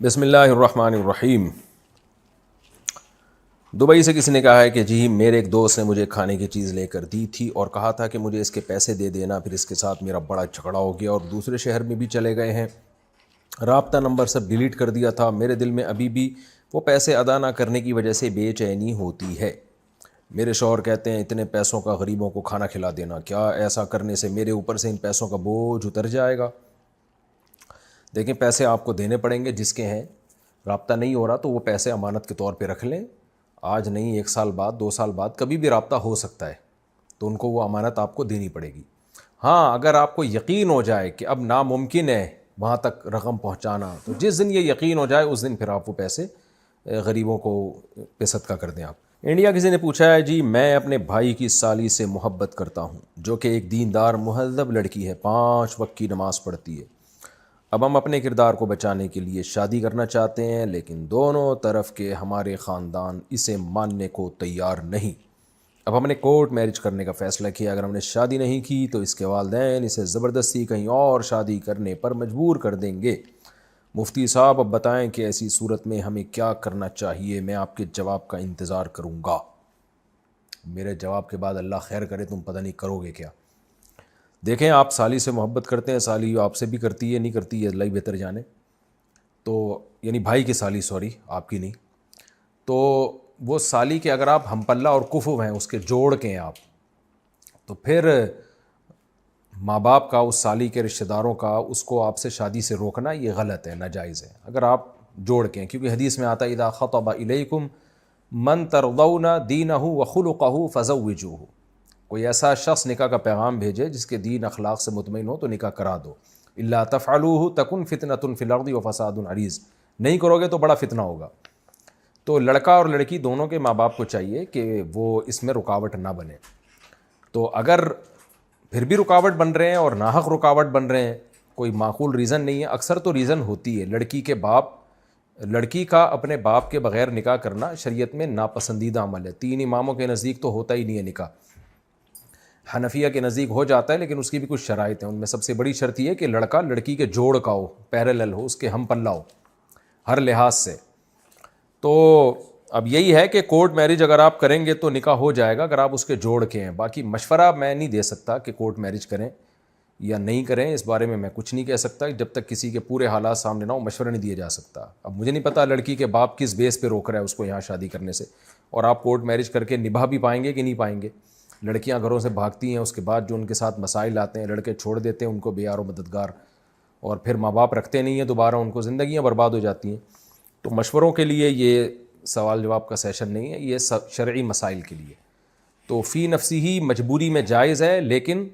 بسم اللہ الرحمن الرحیم۔ دبئی سے کسی نے کہا ہے کہ جی میرے ایک دوست نے مجھے کھانے کی چیز لے کر دی تھی اور کہا تھا کہ مجھے اس کے پیسے دے دینا، پھر اس کے ساتھ میرا بڑا جھگڑا ہو گیا اور دوسرے شہر میں بھی چلے گئے ہیں، رابطہ نمبر سب ڈیلیٹ کر دیا تھا۔ میرے دل میں ابھی بھی وہ پیسے ادا نہ کرنے کی وجہ سے بے چینی ہوتی ہے۔ میرے شوہر کہتے ہیں اتنے پیسوں کا غریبوں کو کھانا کھلا دینا، کیا ایسا کرنے سے میرے اوپر سے ان پیسوں کا بوجھ اتر جائے گا؟ دیکھیں، پیسے آپ کو دینے پڑیں گے جس کے ہیں، رابطہ نہیں ہو رہا تو وہ پیسے امانت کے طور پہ رکھ لیں، آج نہیں 1 سال بعد 2 سال بعد کبھی بھی رابطہ ہو سکتا ہے، تو ان کو وہ امانت آپ کو دینی پڑے گی۔ ہاں، اگر آپ کو یقین ہو جائے کہ اب ناممکن ہے وہاں تک رقم پہنچانا، تو جس دن یہ یقین ہو جائے اس دن پھر آپ وہ پیسے غریبوں کو پہ صدقہ کر دیں۔ آپ انڈیا کسی نے پوچھا ہے جی میں اپنے بھائی کی سالی سے محبت کرتا ہوں جو کہ ایک دیندار مہذب لڑکی ہے، 5 وقت کی نماز پڑھتی ہے۔ اب ہم اپنے کردار کو بچانے کے لیے شادی کرنا چاہتے ہیں، لیکن دونوں طرف کے ہمارے خاندان اسے ماننے کو تیار نہیں۔ اب ہم نے کورٹ میرج کرنے کا فیصلہ کیا، اگر ہم نے شادی نہیں کی تو اس کے والدین اسے زبردستی کہیں اور شادی کرنے پر مجبور کر دیں گے۔ مفتی صاحب اب بتائیں کہ ایسی صورت میں ہمیں کیا کرنا چاہیے؟ میں آپ کے جواب کا انتظار کروں گا۔ میرے جواب کے بعد اللہ خیر کرے تم پتہ نہیں کرو گے کیا۔ دیکھیں، آپ سالی سے محبت کرتے ہیں، سالی آپ سے بھی کرتی ہے، نہیں کرتی ہے اللہ ہی بہتر جانے، تو یعنی بھائی کی سالی، سوری آپ کی نہیں، تو وہ سالی کے اگر آپ ہم پلہ اور کفو ہیں، اس کے جوڑ کے ہیں آپ، تو پھر ماں باپ کا، اس سالی کے رشتہ داروں کا اس کو آپ سے شادی سے روکنا یہ غلط ہے، ناجائز ہے اگر آپ جوڑ کے ہیں، کیونکہ حدیث میں آتا ہے اذا خطب الیکم من ترضون دینہ وخلقہ فزوجوہ، کوئی ایسا شخص نکاح کا پیغام بھیجے جس کے دین اخلاق سے مطمئن ہو تو نکاح کرا دو۔ الا تفعلوہ تکن فتنۃ فی الارض وفساد عریض، نہیں کرو گے تو بڑا فتنہ ہوگا۔ تو لڑکا اور لڑکی دونوں کے ماں باپ کو چاہیے کہ وہ اس میں رکاوٹ نہ بنے۔ تو اگر پھر بھی رکاوٹ بن رہے ہیں اور ناحق رکاوٹ بن رہے ہیں، کوئی معقول ریزن نہیں ہے، اکثر تو ریزن ہوتی ہے، لڑکی کے باپ، لڑکی کا اپنے باپ کے بغیر نکاح کرنا شریعت میں ناپسندیدہ عمل ہے۔ 3 اماموں کے نزدیک تو ہوتا ہی نہیں ہے نکاح، حنفیہ کے نزدیک ہو جاتا ہے لیکن اس کی بھی کچھ شرائط ہیں، ان میں سب سے بڑی شرط یہ ہے کہ لڑکا لڑکی کے جوڑ کا ہو، پیرالل ہو، اس کے ہم پلہ ہو ہر لحاظ سے۔ تو اب یہی ہے کہ کورٹ میرج اگر آپ کریں گے تو نکاح ہو جائے گا اگر آپ اس کے جوڑ کے ہیں، باقی مشورہ میں نہیں دے سکتا کہ کورٹ میرج کریں یا نہیں کریں، اس بارے میں کچھ نہیں کہہ سکتا، جب تک کسی کے پورے حالات سامنے نہ ہو مشورہ نہیں دیا جا سکتا۔ اب مجھے نہیں پتا لڑکی کے باپ کس بیس پہ روک رہا ہے اس کو یہاں شادی کرنے سے، اور آپ کورٹ میرج کر کے نبھا بھی پائیں گے کہ نہیں پائیں گے۔ لڑکیاں گھروں سے بھاگتی ہیں، اس کے بعد جو ان کے ساتھ مسائل آتے ہیں، لڑکے چھوڑ دیتے ہیں ان کو بے یار و مددگار، اور پھر ماں باپ رکھتے نہیں ہیں دوبارہ، ان کو زندگیاں برباد ہو جاتی ہیں۔ تو مشوروں کے لیے یہ سوال جواب کا سیشن نہیں ہے، یہ شرعی مسائل کے لیے۔ تو فی نفسی ہی مجبوری میں جائز ہے لیکن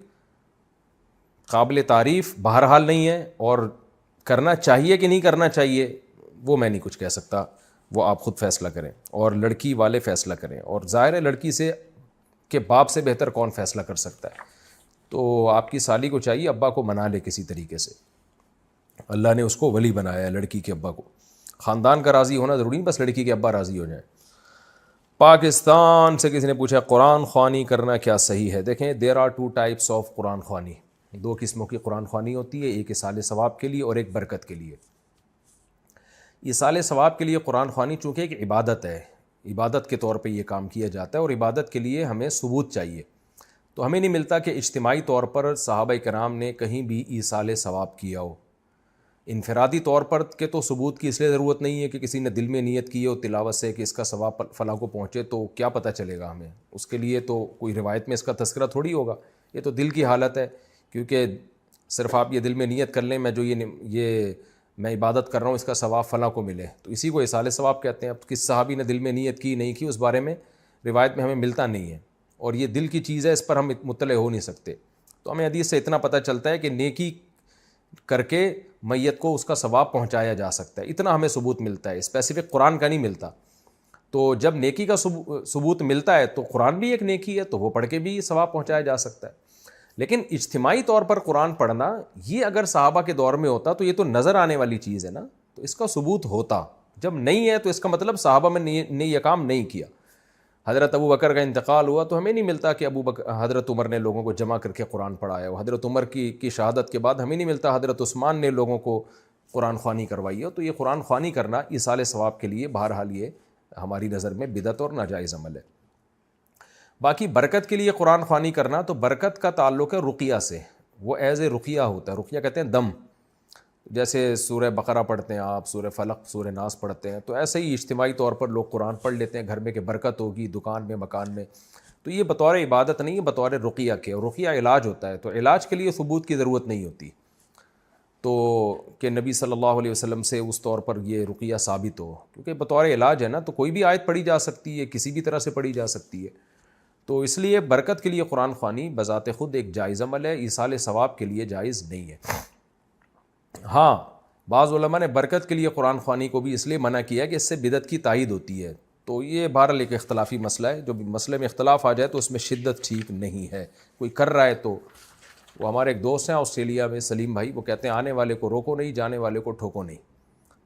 قابل تعریف بہرحال نہیں ہے، اور کرنا چاہیے کہ نہیں کرنا چاہیے وہ میں نہیں کچھ کہہ سکتا، وہ آپ خود فیصلہ کریں اور لڑکی والے فیصلہ کریں، اور ظاہر ہے لڑکی سے کہ باپ سے بہتر کون فیصلہ کر سکتا ہے۔ تو آپ کی سالی کو چاہیے ابا کو منا لے کسی طریقے سے، اللہ نے اس کو ولی بنایا ہے لڑکی کے ابا کو، خاندان کا راضی ہونا ضروری نہیں، بس لڑکی کے ابا راضی ہو جائیں۔ پاکستان سے کسی نے پوچھا قرآن خوانی کرنا کیا صحیح ہے؟ دیکھیں، دیر آر 2 ٹائپس آف قرآن خوانی، 2 قسموں کی قرآن خوانی ہوتی ہے، ایک اصال ثواب کے لیے اور ایک برکت کے لیے۔ اصال ثواب کے لیے قرآن خوانی چونکہ ایک عبادت ہے، عبادت کے طور پہ یہ کام کیا جاتا ہے، اور عبادت کے لیے ہمیں ثبوت چاہیے، تو ہمیں نہیں ملتا کہ اجتماعی طور پر صحابہ کرام نے کہیں بھی ایصال ثواب کیا ہو۔ انفرادی طور پر کہ تو ثبوت کی اس لیے ضرورت نہیں ہے کہ کسی نے دل میں نیت کی ہو تلاوت سے کہ اس کا ثواب فلاں کو پہنچے، تو کیا پتہ چلے گا ہمیں؟ اس کے لیے تو کوئی روایت میں اس کا تذکرہ تھوڑی ہوگا، یہ تو دل کی حالت ہے، کیونکہ صرف آپ یہ دل میں نیت کر لیں میں جو یہ میں عبادت کر رہا ہوں اس کا ثواب فلاں کو ملے، تو اسی کو اصال ثواب کہتے ہیں۔ اب کس صحابی نے دل میں نیت کی نہیں کی اس بارے میں روایت میں ہمیں ملتا نہیں ہے، اور یہ دل کی چیز ہے، اس پر ہم مطلع ہو نہیں سکتے۔ تو ہمیں حدیث سے اتنا پتہ چلتا ہے کہ نیکی کر کے میت کو اس کا ثواب پہنچایا جا سکتا ہے، اتنا ہمیں ثبوت ملتا ہے، اسپیسیفک قرآن کا نہیں ملتا۔ تو جب نیکی کا ثبوت ملتا ہے تو قرآن بھی ایک نیکی ہے، تو وہ پڑھ کے بھی ثواب پہنچایا جا سکتا ہے۔ لیکن اجتماعی طور پر قرآن پڑھنا یہ اگر صحابہ کے دور میں ہوتا تو یہ تو نظر آنے والی چیز ہے نا، تو اس کا ثبوت ہوتا، جب نہیں ہے تو اس کا مطلب صحابہ نے یہ کام نہیں کیا۔ حضرت ابو بکر کا انتقال ہوا تو ہمیں نہیں ملتا کہ حضرت عمر نے لوگوں کو جمع کر کے قرآن پڑھایا ہو، حضرت عمر کی شہادت کے بعد ہمیں نہیں ملتا حضرت عثمان نے لوگوں کو قرآن خوانی کروائی ہو، تو یہ قرآن خوانی کرنا ایصال ثواب کے لیے بہرحال یہ ہماری نظر میں بدعت اور ناجائز عمل ہے۔ باقی برکت کے لیے قرآن خوانی کرنا، تو برکت کا تعلق ہے رقیہ سے، وہ ایز اے رقیہ ہوتا ہے، رقیہ کہتے ہیں دم، جیسے سورہ بقرہ پڑھتے ہیں آپ، سورہ فلق، سورہ ناس پڑھتے ہیں، تو ایسے ہی اجتماعی طور پر لوگ قرآن پڑھ لیتے ہیں گھر میں کہ برکت ہوگی دکان میں مکان میں، تو یہ بطور عبادت نہیں ہے، بطور رقیہ کے، اور رقیہ علاج ہوتا ہے، تو علاج کے لیے ثبوت کی ضرورت نہیں ہوتی، تو کہ نبی صلی اللہ علیہ وسلم سے اس طور پر یہ رقیہ ثابت ہو، کیونکہ بطور علاج ہے نا، تو کوئی بھی آیت پڑھی جا سکتی ہے، کسی بھی طرح سے پڑھی جا سکتی ہے، تو اس لیے برکت کے لیے قرآن خوانی بذات خود ایک جائز عمل ہے، ایصال ثواب کے لیے جائز نہیں ہے۔ ہاں، بعض علماء نے برکت کے لیے قرآن خوانی کو بھی اس لیے منع کیا کہ اس سے بدعت کی تائید ہوتی ہے، تو یہ بہرحال ایک اختلافی مسئلہ ہے، جو مسئلے میں اختلاف آ جائے تو اس میں شدت ٹھیک نہیں ہے، کوئی کر رہا ہے تو وہ ہمارے ایک دوست ہیں آسٹریلیا میں، سلیم بھائی، وہ کہتے ہیں آنے والے کو روکو نہیں، جانے والے کو ٹھوکو نہیں،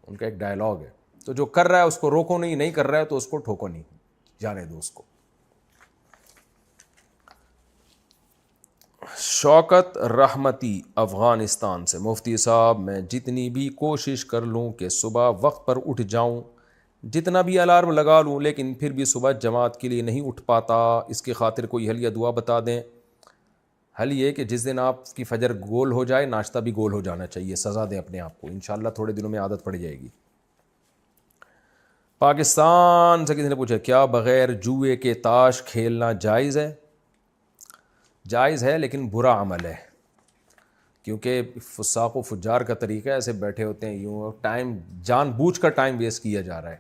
ان کا ایک ڈائلاگ ہے، تو جو کر رہا ہے اس کو روکو نہیں، نہیں کر رہا ہے تو اس کو ٹھوکو نہیں، جانے دو اس کو۔ شوکت رحمتی افغانستان سے، مفتی صاحب میں جتنی بھی کوشش کر لوں کہ صبح وقت پر اٹھ جاؤں، جتنا بھی الارم لگا لوں، لیکن پھر بھی صبح جماعت کے لیے نہیں اٹھ پاتا، اس کی خاطر کوئی حل یا دعا بتا دیں۔ حل یہ کہ جس دن آپ کی فجر گول ہو جائے، ناشتہ بھی گول ہو جانا چاہیے، سزا دیں اپنے آپ کو، انشاءاللہ تھوڑے دنوں میں عادت پڑ جائے گی۔ پاکستان سے کسی نے پوچھا کیا بغیر جوئے کے تاش کھیلنا جائز ہے؟ جائز ہے لیکن برا عمل ہے، کیونکہ فساق و فجار کا طریقہ ہے، ایسے بیٹھے ہوتے ہیں یوں، ٹائم جان بوجھ کر ٹائم ویسٹ کیا جا رہا ہے،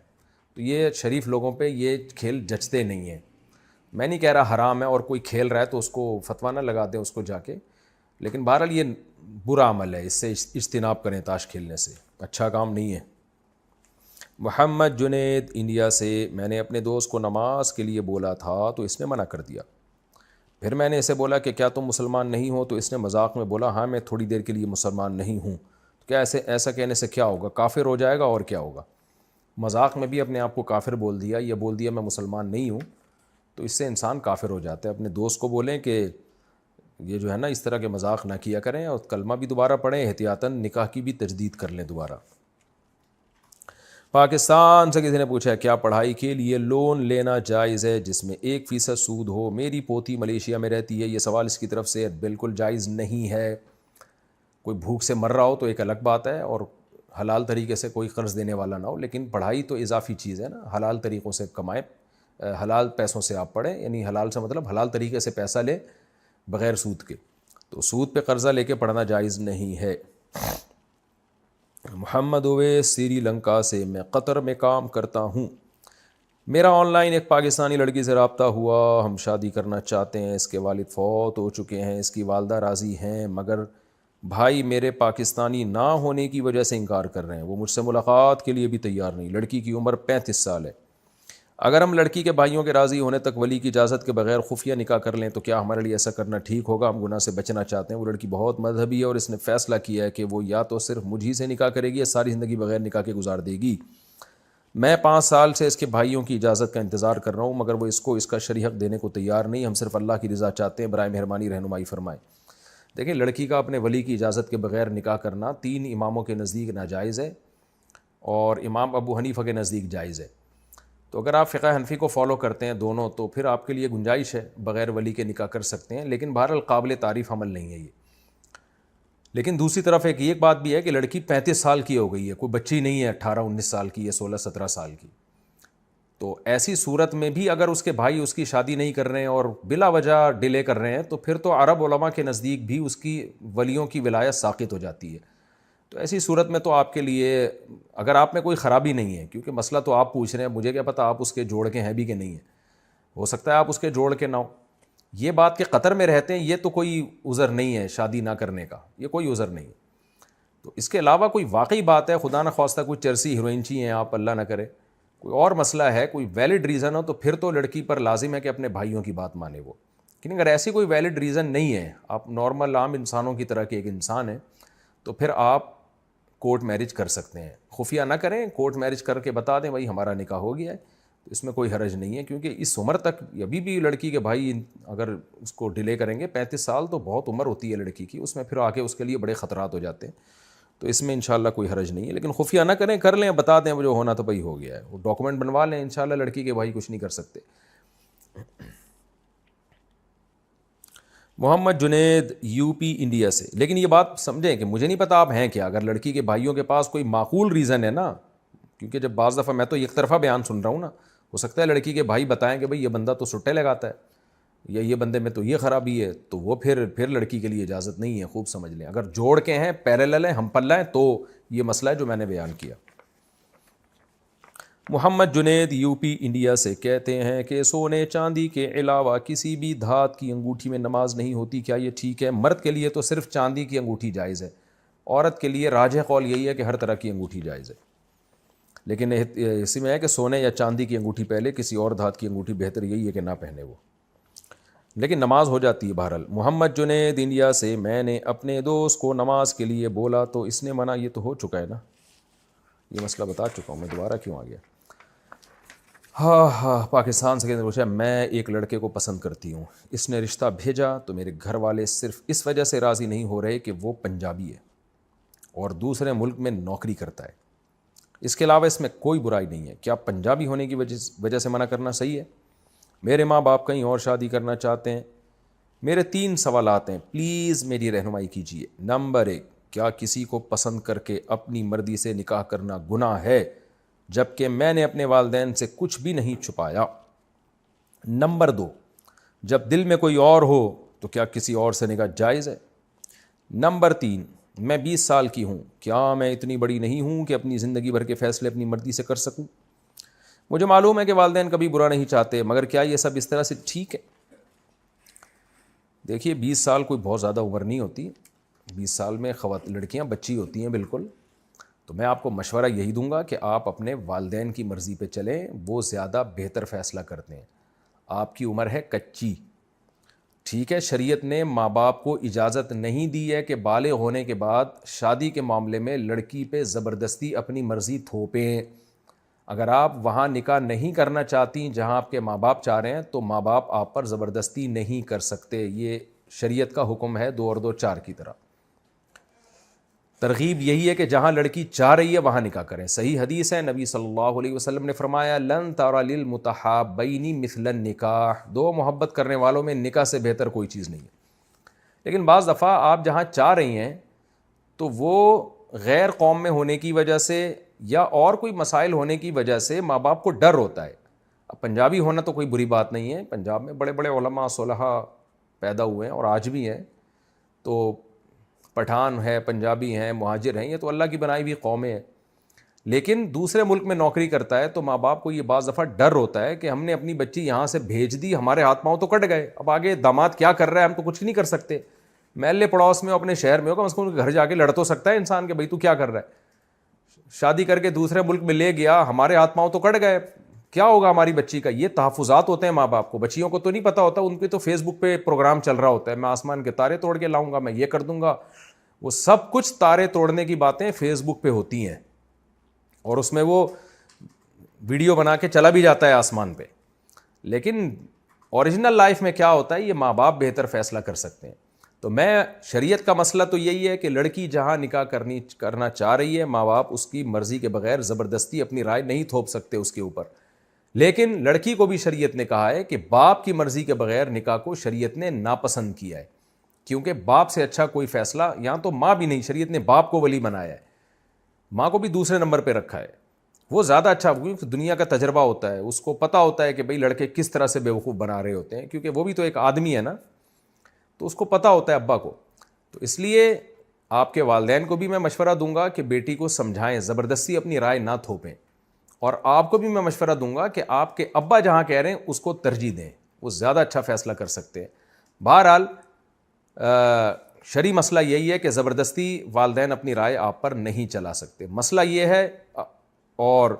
تو یہ شریف لوگوں پہ یہ کھیل جچتے نہیں ہیں۔ میں نہیں کہہ رہا حرام ہے، اور کوئی کھیل رہا ہے تو اس کو فتویٰ نہ لگا دیں اس کو جا کے، لیکن بہرحال یہ برا عمل ہے، اس سے اجتناب کریں، تاش کھیلنے سے اچھا کام نہیں ہے۔ محمد جنید انڈیا سے، میں نے اپنے دوست کو نماز کے لیے بولا تھا تو اس نے منع کر دیا، پھر میں نے اسے بولا کہ کیا تم مسلمان نہیں ہو، تو اس نے مذاق میں بولا ہاں میں تھوڑی دیر کے لیے مسلمان نہیں ہوں، کیا ایسا کہنے سے کیا ہوگا، کافر ہو جائے گا اور کیا ہوگا؟ مذاق میں بھی اپنے آپ کو کافر بول دیا، یا بول دیا میں مسلمان نہیں ہوں، تو اس سے انسان کافر ہو جاتا ہے۔ اپنے دوست کو بولیں کہ یہ جو ہے نا اس طرح کے مذاق نہ کیا کریں، اور کلمہ بھی دوبارہ پڑھیں، احتیاطاً نکاح کی بھی تجدید کر لیں دوبارہ۔ پاکستان سے کسی نے پوچھا کیا پڑھائی کے لیے لون لینا جائز ہے جس میں 1% سود ہو؟ میری پوتی ملیشیا میں رہتی ہے، یہ سوال اس کی طرف سے بالکل جائز نہیں ہے۔ کوئی بھوک سے مر رہا ہو تو ایک الگ بات ہے، اور حلال طریقے سے کوئی قرض دینے والا نہ ہو، لیکن پڑھائی تو اضافی چیز ہے نا، حلال طریقوں سے کمائیں، حلال پیسوں سے آپ پڑھیں، یعنی حلال سے مطلب حلال طریقے سے پیسہ لیں بغیر سود کے، تو سود پہ قرضہ لے کے پڑھنا جائز نہیں ہے۔ محمد اویس سری لنکا سے، میں قطر میں کام کرتا ہوں، میرا آن لائن ایک پاکستانی لڑکی سے رابطہ ہوا، ہم شادی کرنا چاہتے ہیں، اس کے والد فوت ہو چکے ہیں، اس کی والدہ راضی ہیں، مگر بھائی میرے پاکستانی نہ ہونے کی وجہ سے انکار کر رہے ہیں، وہ مجھ سے ملاقات کے لیے بھی تیار نہیں۔ لڑکی کی عمر 35 سال ہے، اگر ہم لڑکی کے بھائیوں کے راضی ہونے تک ولی کی اجازت کے بغیر خفیہ نکاح کر لیں تو کیا ہمارے لیے ایسا کرنا ٹھیک ہوگا؟ ہم گناہ سے بچنا چاہتے ہیں۔ وہ لڑکی بہت مذہبی ہے اور اس نے فیصلہ کیا ہے کہ وہ یا تو صرف مجھ ہی سے نکاح کرے گی یا ساری زندگی بغیر نکاح کے گزار دے گی۔ میں 5 سال سے اس کے بھائیوں کی اجازت کا انتظار کر رہا ہوں، مگر وہ اس کا شرعی حق دینے کو تیار نہیں، ہم صرف اللہ کی رضا چاہتے ہیں، برائے مہربانی رہنمائی فرمائیں۔ دیکھیں، لڑکی کا اپنے ولی کی اجازت کے بغیر نکاح کرنا 3 اماموں کے نزدیک ناجائز ہے، اور امام ابو حنیفہ کے نزدیک جائز ہے۔ تو اگر آپ فقہ حنفی کو فالو کرتے ہیں دونوں، تو پھر آپ کے لیے گنجائش ہے، بغیر ولی کے نکاح کر سکتے ہیں، لیکن بہرحال قابل تعریف عمل نہیں ہے یہ۔ لیکن دوسری طرف ایک بات بھی ہے کہ لڑکی 35 سال کی ہو گئی ہے، کوئی بچی نہیں ہے 18-19 سال کی یا 16-17 سال کی، تو ایسی صورت میں بھی اگر اس کے بھائی اس کی شادی نہیں کر رہے ہیں اور بلا وجہ ڈیلے کر رہے ہیں، تو پھر تو عرب علماء کے نزدیک بھی اس کی ولیوں کی ولایت ساقط ہو جاتی ہے۔ تو ایسی صورت میں تو آپ کے لیے، اگر آپ میں کوئی خرابی نہیں ہے، کیونکہ مسئلہ تو آپ پوچھ رہے ہیں، مجھے کیا پتہ آپ اس کے جوڑ کے ہیں بھی کہ نہیں ہے، ہو سکتا ہے آپ اس کے جوڑ کے نہ ہو۔ یہ بات کہ قطر میں رہتے ہیں، یہ تو کوئی عذر نہیں ہے شادی نہ کرنے کا، یہ کوئی عذر نہیں ہے۔ تو اس کے علاوہ کوئی واقعی بات ہے، خدا نہ خواستہ کوئی چرسی ہیروئنچی ہیں آپ، اللہ نہ کرے، کوئی اور مسئلہ ہے، کوئی ویلڈ ریزن ہو، تو پھر تو لڑکی پر لازم ہے کہ اپنے بھائیوں کی بات مانے وہ۔ لیکن اگر ایسی کوئی ویلڈ ریزن نہیں ہے، آپ نارمل عام انسانوں کی طرح کے ایک انسان ہیں، تو پھر آپ کورٹ میرج کر سکتے ہیں، خفیہ نہ کریں، کورٹ میرج کر کے بتا دیں بھائی ہمارا نکاح ہو گیا ہے، تو اس میں کوئی حرج نہیں ہے، کیونکہ اس عمر تک ابھی بھی لڑکی کے بھائی اگر اس کو ڈیلے کریں گے، 35 سال تو بہت عمر ہوتی ہے لڑکی کی، اس میں پھر آگے اس کے لیے بڑے خطرات ہو جاتے ہیں۔ تو تو اس میں انشاءاللہ کوئی حرج نہیں ہے، لیکن خفیہ نہ کریں، کر لیں، بتا دیں جو ہونا تو بھائی ہو گیا ہے، وہ ڈاکومنٹ بنوا لیں، انشاءاللہ لڑکی کے بھائی کچھ نہیں کر سکتے۔ محمد جنید یو پی انڈیا سے، لیکن یہ بات سمجھیں کہ مجھے نہیں پتا آپ ہیں کیا، اگر لڑکی کے بھائیوں کے پاس کوئی معقول ریزن ہے نا، کیونکہ جب بعض دفعہ میں تو ایک طرفہ بیان سن رہا ہوں نا، ہو سکتا ہے لڑکی کے بھائی بتائیں کہ بھائی یہ بندہ تو سٹے لگاتا ہے، یا یہ بندے میں تو یہ خرابی ہے، تو وہ پھر لڑکی کے لیے اجازت نہیں ہے، خوب سمجھ لیں، اگر جوڑ کے ہیں، پیرالل ہیں، ہم پلہ ہیں، تو یہ مسئلہ ہے جو میں نے بیان کیا۔ محمد جنید یو پی انڈیا سے کہتے ہیں کہ سونے چاندی کے علاوہ کسی بھی دھات کی انگوٹھی میں نماز نہیں ہوتی، کیا یہ ٹھیک ہے؟ مرد کے لیے تو صرف چاندی کی انگوٹھی جائز ہے، عورت کے لیے راجح قول یہی ہے کہ ہر طرح کی انگوٹھی جائز ہے، لیکن اسی میں ہے کہ سونے یا چاندی کی انگوٹھی پہلے، کسی اور دھات کی انگوٹھی بہتر یہی ہے کہ نہ پہنے وہ، لیکن نماز ہو جاتی ہے بہرحال۔ محمد جنید انڈیا سے، میں نے اپنے دوست کو نماز کے لیے بولا تو اس نے منع، یہ تو ہو چکا ہے نا، یہ مسئلہ بتا چکا ہوں میں، دوبارہ کیوں آ گیا؟ ہاں پاکستان سے پوچھا، میں ایک لڑکے کو پسند کرتی ہوں، اس نے رشتہ بھیجا تو میرے گھر والے صرف اس وجہ سے راضی نہیں ہو رہے کہ وہ پنجابی ہے اور دوسرے ملک میں نوکری کرتا ہے، اس کے علاوہ اس میں کوئی برائی نہیں ہے، کیا پنجابی ہونے کی وجہ سے منع کرنا صحیح ہے؟ میرے ماں باپ کہیں اور شادی کرنا چاہتے ہیں۔ میرے 3 سوالات ہیں، پلیز میری رہنمائی کیجیے۔ نمبر 1، کیا کسی کو پسند کر کے اپنی مرضی سے نکاح کرنا گناہ ہے جبکہ میں نے اپنے والدین سے کچھ بھی نہیں چھپایا؟ نمبر 2، جب دل میں کوئی اور ہو تو کیا کسی اور سے نکاح جائز ہے؟ نمبر 3، میں 20 سال کی ہوں، کیا میں اتنی بڑی نہیں ہوں کہ اپنی زندگی بھر کے فیصلے اپنی مرضی سے کر سکوں؟ مجھے معلوم ہے کہ والدین کبھی برا نہیں چاہتے، مگر کیا یہ سب اس طرح سے ٹھیک ہے؟ دیکھیے 20 سال کوئی بہت زیادہ عمر نہیں ہوتی، 20 سال میں لڑکیاں بچی ہوتی ہیں بالکل، تو میں آپ کو مشورہ یہی دوں گا کہ آپ اپنے والدین کی مرضی پہ چلیں، وہ زیادہ بہتر فیصلہ کرتے ہیں، آپ کی عمر ہے کچی، ٹھیک ہے؟ شریعت نے ماں باپ کو اجازت نہیں دی ہے کہ بالغ ہونے کے بعد شادی کے معاملے میں لڑکی پہ زبردستی اپنی مرضی تھوپیں۔ اگر آپ وہاں نکاح نہیں کرنا چاہتی جہاں آپ کے ماں باپ چاہ رہے ہیں تو ماں باپ آپ پر زبردستی نہیں کر سکتے، یہ شریعت کا حکم ہے 2 اور 2 4 کی طرح۔ ترغیب یہی ہے کہ جہاں لڑکی چاہ رہی ہے وہاں نکاح کریں، صحیح حدیث ہے، نبی صلی اللہ علیہ وسلم نے فرمایا لن ترى للمتحابین مثل النکاح، 2 محبت کرنے والوں میں نکاح سے بہتر کوئی چیز نہیں ہے۔ لیکن بعض دفعہ آپ جہاں چاہ رہی ہیں تو وہ غیر قوم میں ہونے کی وجہ سے یا اور کوئی مسائل ہونے کی وجہ سے ماں باپ کو ڈر ہوتا ہے۔ اب پنجابی ہونا تو کوئی بری بات نہیں ہے، پنجاب میں بڑے بڑے علماء صلحاء پیدا ہوئے ہیں اور آج بھی ہیں، تو پٹھان ہے، پنجابی ہیں، مہاجر ہیں، یہ تو اللہ کی بنائی ہوئی قومیں ہیں، لیکن دوسرے ملک میں نوکری کرتا ہے تو ماں باپ کو یہ بعض دفعہ ڈر ہوتا ہے کہ ہم نے اپنی بچی یہاں سے بھیج دی، ہمارے ہاتھ پاؤں تو کٹ گئے، اب آگے داماد کیا کر رہا ہے ہم تو کچھ نہیں کر سکتے، محلے پڑوس میں اپنے شہر میں ہو کم از کم گھر جا کے لڑ تو سکتا ہے انسان کہ بھائی تو کیا کر رہا ہے، شادی کر کے دوسرے ملک میں لے گیا، ہمارے ہاتھ پاؤں تو کٹ گئے، کیا ہوگا ہماری بچی کا؟ یہ تحفظات ہوتے ہیں ماں باپ کو، بچیوں کو تو نہیں پتہ ہوتا، ان کے تو فیس بک پہ پروگرام چل رہا ہوتا ہے، میں آسمان کے تارے توڑ کے لاؤں گا، میں یہ کر دوں گا، وہ سب کچھ تارے توڑنے کی باتیں فیس بک پہ ہوتی ہیں، اور اس میں وہ ویڈیو بنا کے چلا بھی جاتا ہے آسمان پہ، لیکن اوریجنل لائف میں کیا ہوتا ہے یہ ماں باپ بہتر فیصلہ کر سکتے ہیں۔ تو میں شریعت کا مسئلہ تو یہی ہے کہ لڑکی جہاں نکاح کرنا چاہ رہی ہے، ماں باپ اس کی مرضی کے بغیر زبردستی اپنی رائے نہیں تھوپ سکتے اس کے اوپر، لیکن لڑکی کو بھی شریعت نے کہا ہے کہ باپ کی مرضی کے بغیر نکاح کو شریعت نے ناپسند کیا ہے، کیونکہ باپ سے اچھا کوئی فیصلہ یہاں تو ماں بھی نہیں، شریعت نے باپ کو ولی بنایا ہے، ماں کو بھی دوسرے نمبر پہ رکھا ہے، وہ زیادہ اچھا، کیونکہ دنیا کا تجربہ ہوتا ہے، اس کو پتہ ہوتا ہے کہ بھئی لڑکے کس طرح سے بیوقوف بنا رہے ہوتے ہیں، کیونکہ وہ بھی تو ایک آدمی ہے نا، تو اس کو پتہ ہوتا ہے ابا کو، تو اس لیے آپ کے والدین کو بھی میں مشورہ دوں گا کہ بیٹی کو سمجھائیں، زبردستی اپنی رائے نہ تھوپیں، اور آپ کو بھی میں مشورہ دوں گا کہ آپ کے ابا جہاں کہہ رہے ہیں اس کو ترجیح دیں، وہ زیادہ اچھا فیصلہ کر سکتے ہیں۔ بہرحال شرعی مسئلہ یہی ہے کہ زبردستی والدین اپنی رائے آپ پر نہیں چلا سکتے، مسئلہ یہ ہے، اور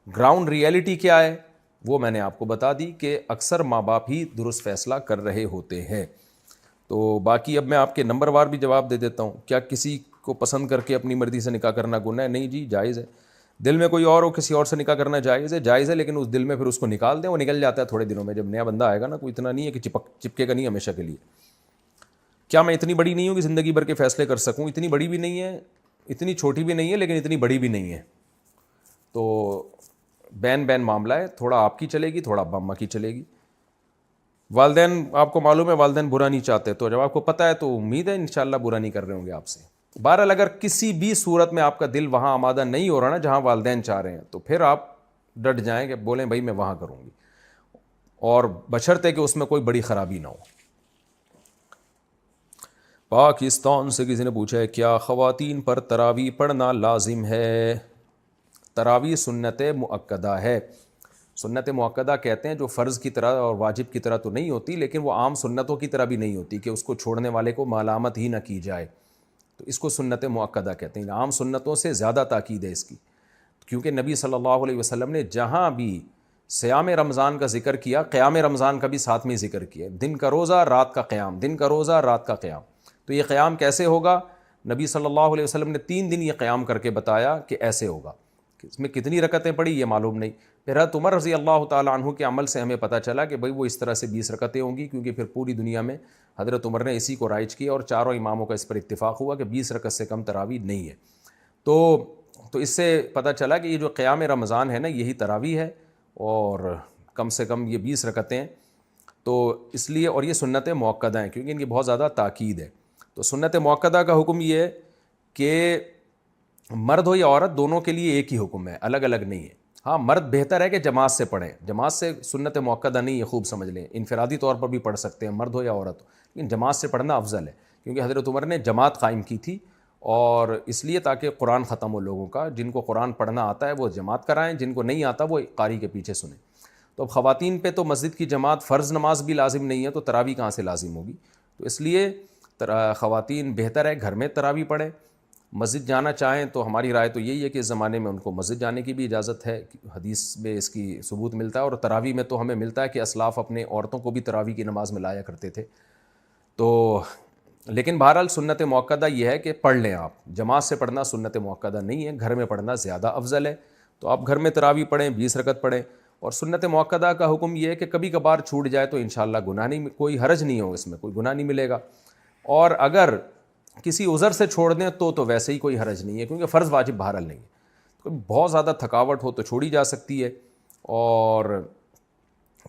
گراؤنڈ ریئلٹی کیا ہے وہ میں نے آپ کو بتا دی کہ اکثر ماں باپ ہی درست فیصلہ کر رہے ہوتے ہیں۔ تو باقی اب میں آپ کے نمبر وار بھی جواب دے دیتا ہوں، کیا کسی کو پسند کر کے اپنی مرضی سے نکاح کرنا گناہ ہے؟ نہیں جی، جائز ہے، دل میں کوئی اور ہو کسی اور سے نکاح کرنا جائز ہے، لیکن اس دل میں پھر اس کو نکال دیں، وہ نکل جاتا ہے تھوڑے دنوں میں، جب نیا بندہ آئے گا نا، کوئی اتنا نہیں ہے کہ چپکے گا نہیں ہمیشہ کے لیے۔ کیا میں اتنی بڑی نہیں ہوں کہ زندگی بھر کے فیصلے کر سکوں؟ اتنی بڑی بھی نہیں ہے، اتنی چھوٹی بھی نہیں ہے لیکن اتنی بڑی بھی نہیں ہے. تو بین معاملہ ہے, تھوڑا آپ کی چلے گی, تھوڑا ابا اماں کی چلے گی. والدین آپ کو معلوم ہے والدین برا نہیں چاہتے, تو جب آپ کو پتہ ہے تو امید ہے انشاءاللہ برا نہیں کر رہے ہوں گے آپ سے. بہرحال اگر کسی بھی صورت میں آپ کا دل وہاں آمادہ نہیں ہو رہا نا جہاں والدین چاہ رہے ہیں, تو پھر آپ ڈٹ جائیں کہ بولیں بھائی میں وہاں کروں گی, اور بشرطے کہ اس میں کوئی بڑی خرابی نہ ہو. پاکستان سے کسی نے پوچھا ہے کیا خواتین پر تراویح پڑھنا لازم ہے؟ تراویح سنت مؤکدہ ہے. سنت مؤکدہ کہتے ہیں جو فرض کی طرح اور واجب کی طرح تو نہیں ہوتی, لیکن وہ عام سنتوں کی طرح بھی نہیں ہوتی کہ اس کو چھوڑنے والے کو ملامت ہی نہ کی جائے, تو اس کو سنت مؤکدہ کہتے ہیں. عام سنتوں سے زیادہ تاکید ہے اس کی, کیونکہ نبی صلی اللہ علیہ وسلم نے جہاں بھی صیام رمضان کا ذکر کیا, قیام رمضان کا بھی ساتھ میں ذکر کیا. دن کا روزہ رات کا قیام, دن کا روزہ رات کا قیام. تو یہ قیام کیسے ہوگا؟ نبی صلی اللہ علیہ وسلم نے 3 دن یہ قیام کر کے بتایا کہ ایسے ہوگا. اس میں کتنی رکعتیں پڑھی یہ معلوم نہیں. پھر حضرت عمر رضی اللہ تعالیٰ عنہ کے عمل سے ہمیں پتہ چلا کہ بھئی وہ اس طرح سے 20 رکعتیں ہوں گی, کیونکہ پھر پوری دنیا میں حضرت عمر نے اسی کو رائج کیا اور چاروں اماموں کا اس پر اتفاق ہوا کہ 20 رکعت سے کم تراویح نہیں ہے. تو اس سے پتہ چلا کہ یہ جو قیام رمضان ہے نا یہی تراویح ہے, اور کم سے کم یہ 20 رکعتیں ہیں. تو اس لیے, اور یہ سنت مؤکدہ ہیں کیونکہ ان کی بہت زیادہ تاکید ہے. تو سنت مؤکدہ کا حکم یہ ہے کہ مرد ہو یا عورت دونوں کے لیے ایک ہی حکم ہے, الگ الگ نہیں ہے. ہاں مرد بہتر ہے کہ جماعت سے پڑھیں, جماعت سے سنت مؤکدہ نہیں ہے, خوب سمجھ لیں. انفرادی طور پر بھی پڑھ سکتے ہیں مرد ہو یا عورت ہو, لیکن جماعت سے پڑھنا افضل ہے, کیونکہ حضرت عمر نے جماعت قائم کی تھی, اور اس لیے تاکہ قرآن ختم ہو لوگوں کا. جن کو قرآن پڑھنا آتا ہے وہ جماعت کرائیں, جن کو نہیں آتا وہ قاری کے پیچھے سنیں. تو اب خواتین پہ تو مسجد کی جماعت فرض نماز بھی لازم نہیں ہے, تو تراویح کہاں سے لازم ہوگی؟ تو اس لیے خواتین بہتر ہے گھر میں تراویح پڑھیں. مسجد جانا چاہیں تو ہماری رائے تو یہی ہے کہ اس زمانے میں ان کو مسجد جانے کی بھی اجازت ہے, حدیث میں اس کی ثبوت ملتا ہے. اور تراویح میں تو ہمیں ملتا ہے کہ اسلاف اپنے عورتوں کو بھی تراویح کی نماز میں لایا کرتے تھے. تو لیکن بہرحال سنت مؤکدہ یہ ہے کہ پڑھ لیں آپ, جماعت سے پڑھنا سنت مؤکدہ نہیں ہے, گھر میں پڑھنا زیادہ افضل ہے. تو آپ گھر میں تراویح پڑھیں, 20 رکعت پڑھیں. اور سنت مؤکدہ کا حکم یہ ہے کہ کبھی کبھار چھوٹ جائے تو انشاءاللہ گناہ نہیں, کوئی حرج نہیں ہو, اس میں کوئی گناہ نہیں ملے گا. اور اگر کسی عذر سے چھوڑ دیں تو ویسے ہی کوئی حرج نہیں ہے, کیونکہ فرض واجب بہرحال نہیں ہے. بہت زیادہ تھکاوٹ ہو تو چھوڑی جا سکتی ہے, اور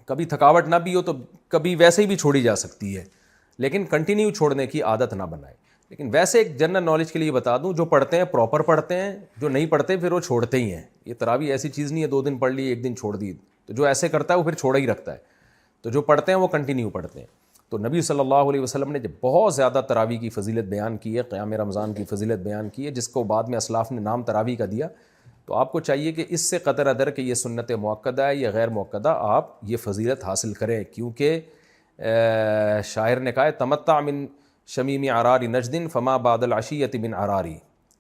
کبھی تھکاوٹ نہ بھی ہو تو کبھی ویسے ہی بھی چھوڑی جا سکتی ہے, لیکن کنٹینیو چھوڑنے کی عادت نہ بنائے. لیکن ویسے ایک جنرل نالج کے لیے بتا دوں, جو پڑھتے ہیں پراپر پڑھتے ہیں, جو نہیں پڑھتے پھر وہ چھوڑتے ہی ہیں. یہ تراویح ایسی چیز نہیں ہے 2 دن پڑھ لی 1 دن چھوڑ دی, تو جو ایسے کرتا ہے وہ پھر چھوڑا ہی رکھتا ہے. تو جو پڑھتے ہیں وہ کنٹینیو پڑھتے ہیں. تو نبی صلی اللہ علیہ وسلم نے جب بہت زیادہ تراویح کی فضیلت بیان کی ہے, قیام رمضان کی فضیلت بیان کی ہے, جس کو بعد میں اسلاف نے نام تراویح کا دیا, تو آپ کو چاہیے کہ اس سے قطع نظر کہ یہ سنت مؤکدہ ہے یا غیر مؤکدہ, آپ یہ فضیلت حاصل کریں. کیونکہ شاعر نے کہا ہے تمتع من شمیم عرار نجد فما بعد العشیۃ من عراری,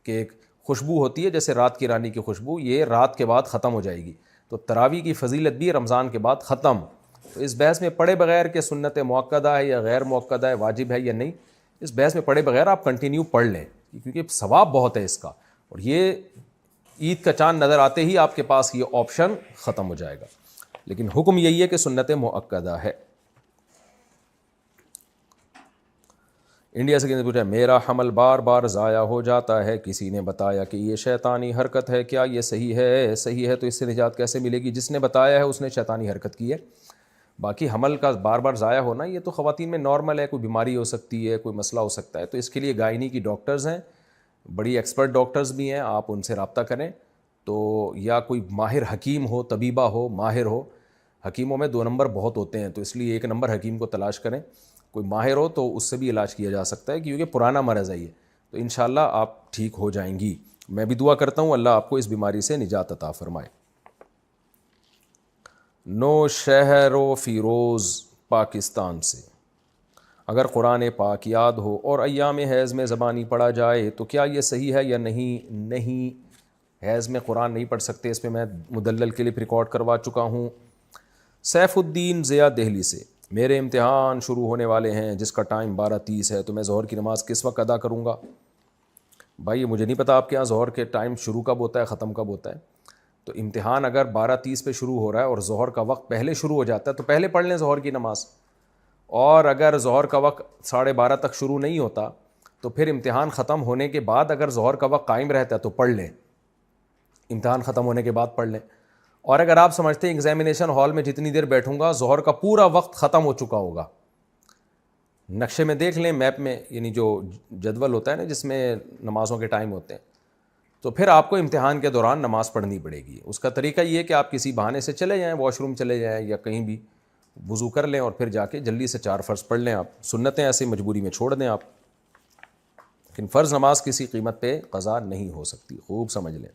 کہ ایک خوشبو ہوتی ہے جیسے رات کی رانی کی خوشبو, یہ رات کے بعد ختم ہو جائے گی. تو تراویح کی فضیلت بھی رمضان کے بعد ختم. تو اس بحث میں پڑھے بغیر کہ سنت مؤکدہ ہے یا غیر مؤکدہ ہے, واجب ہے یا نہیں, اس بحث میں پڑھے بغیر آپ کنٹینیو پڑھ لیں, کیونکہ ثواب بہت ہے اس کا. اور یہ عید کا چاند نظر آتے ہی آپ کے پاس یہ آپشن ختم ہو جائے گا. لیکن حکم یہی ہے کہ سنت مؤکدہ ہے. انڈیا سے کسی نے پوچھا میرا حمل بار بار ضائع ہو جاتا ہے, کسی نے بتایا کہ یہ شیطانی حرکت ہے, کیا یہ صحیح ہے؟ صحیح ہے تو اس سے نجات کیسے ملے گی؟ جس نے بتایا ہے اس نے شیطانی حرکت کی ہے. باقی حمل کا بار بار ضائع ہونا یہ تو خواتین میں نارمل ہے, کوئی بیماری ہو سکتی ہے, کوئی مسئلہ ہو سکتا ہے. تو اس کے لیے گائنی کی ڈاکٹرز ہیں, بڑی ایکسپرٹ ڈاکٹرز بھی ہیں, آپ ان سے رابطہ کریں. تو یا کوئی ماہر حکیم ہو, طبیبہ ہو, ماہر ہو. حکیموں میں 2 نمبر بہت ہوتے ہیں, تو اس لیے 1 نمبر حکیم کو تلاش کریں. کوئی ماہر ہو تو اس سے بھی علاج کیا جا سکتا ہے, کیونکہ پرانا مرض ہے یہ. تو انشاءاللہ آپ ٹھیک ہو جائیں گی. میں بھی دعا کرتا ہوں اللہ آپ کو اس بیماری سے نجات عطا فرمائے. نو شہر و فیروز پاکستان سے, اگر قرآن پاک یاد ہو اور ایام حیض میں زبانی پڑھا جائے تو کیا یہ صحیح ہے یا نہیں؟ نہیں, حیض میں قرآن نہیں پڑھ سکتے, اس پہ میں مدلل کلپ ریکارڈ کروا چکا ہوں. سیف الدین ضیاء دہلی سے, میرے امتحان شروع ہونے والے ہیں جس کا ٹائم 12:30 ہے, تو میں ظہر کی نماز کس وقت ادا کروں گا؟ بھائی مجھے نہیں پتا آپ کے یہاں ظہر کے ٹائم شروع کب ہوتا ہے ختم کب ہوتا ہے. تو امتحان اگر 12:30 پہ شروع ہو رہا ہے اور ظہر کا وقت پہلے شروع ہو جاتا ہے تو پہلے پڑھ لیں ظہر کی نماز. اور اگر ظہر کا وقت 12:30 تک شروع نہیں ہوتا تو پھر امتحان ختم ہونے کے بعد اگر ظہر کا وقت قائم رہتا ہے تو پڑھ لیں، امتحان ختم ہونے کے بعد پڑھ لیں. اور اگر آپ سمجھتے ہیں ایگزامینیشن ہال میں جتنی دیر بیٹھوں گا ظہر کا پورا وقت ختم ہو چکا ہوگا، نقشے میں دیکھ لیں، میپ میں، یعنی جو جدول ہوتا ہے نا جس میں نمازوں کے ٹائم ہوتے ہیں، تو پھر آپ کو امتحان کے دوران نماز پڑھنی پڑے گی. اس کا طریقہ یہ ہے کہ آپ کسی بہانے سے چلے جائیں، واش روم چلے جائیں یا کہیں بھی وضو کر لیں اور پھر جا کے جلدی سے 4 فرض پڑھ لیں. آپ سنتیں ایسے مجبوری میں چھوڑ دیں آپ، لیکن فرض نماز کسی قیمت پہ قضا نہیں ہو سکتی، خوب سمجھ لیں.